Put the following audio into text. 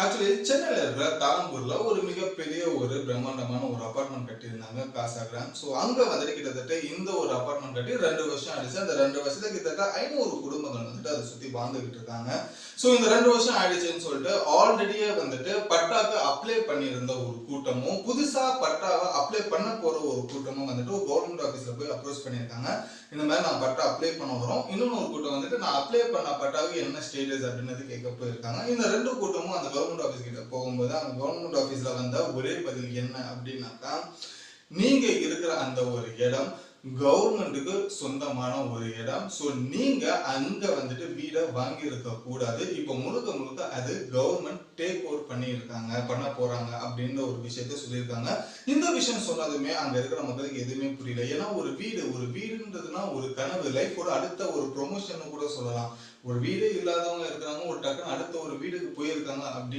Actually சென்னையில இருக்கிற தாம்பூர்ல ஒரு மிகப்பெரிய ஒரு பிரம்மாண்டமான ஒரு அபார்ட்மெண்ட் கட்டியிருந்தாங்க காசா கிராண்ட். ஸோ அங்க வந்துட்டு கிட்டத்தட்ட இந்த ஒரு அபார்ட்மெண்ட் கட்டி 2 வருஷம் ஆயிடுச்சு. அந்த 2 வருஷத்துல கிட்டத்தட்ட 500 குடும்பங்கள் வந்துட்டு அதை சுத்தி வாழ்ந்துகிட்டு இருக்காங்க. ஸோ இந்த 2 வருஷம் ஆயிடுச்சுன்னு சொல்லிட்டு ஆல்ரெடியே வந்துட்டு பட்டாக்கு அப்ளை பண்ணியிருந்த ஒரு கூட்டமும், புதுசா பட்டாவை அப்ளை பண்ண போற ஒரு கூட்டமும் வந்துட்டு ஒரு கவர்மெண்ட் ஆஃபீஸ்ல போய் அப்ரோச் பண்ணியிருக்காங்க. இந்த மாதிரி நான் பட்டா அப்ளை பண்ண வரோம். இன்னொன்னு ஒரு கூட்டம் வந்துட்டு நான் அப்ளை பண்ண பட்டாவுக்கு என்ன ஸ்டேட்டஸ் அப்படின்னு கேட்க போயிருக்காங்க. இந்த 2 கூட்டமும் அந்த கவர்மெண்ட் ஆஃபீஸ் கிட்ட போகும்போது அந்த கவர்மெண்ட் ஆஃபீஸ்ல வந்த ஒரே பதில் என்ன அப்படின்னாக்கா, நீங்க இருக்கிற அந்த ஒரு இடம் கவர்மெண்ட்டுக்கு சொந்தமான ஒரு இடம். ஸோ நீங்க அங்க வந்துட்டு வீடை வாங்கி இருக்க கூடாது. இப்போ முழுக்க முழுக்க அது கவர்மெண்ட் டேக் ஓவர் பண்ண போறாங்க அப்படின்ற ஒரு விஷயத்த சொல்லியிருக்காங்க. இந்த விஷயம் சொன்னதுமே அங்க இருக்கிற மக்களுக்கு எதுவுமே புரியல. ஏன்னா ஒரு வீடுன்றதுன்னா ஒரு கனவு, லைஃபோட அடுத்த ஒரு ப்ரொமோஷன் கூட சொல்லலாம். ஒரு வீடே இல்லாதவங்க இருக்கிறாங்க, ஒரு டக்குன்னு அடுத்த ஒரு வீடுக்கு போயிருக்காங்க அப்படின்னு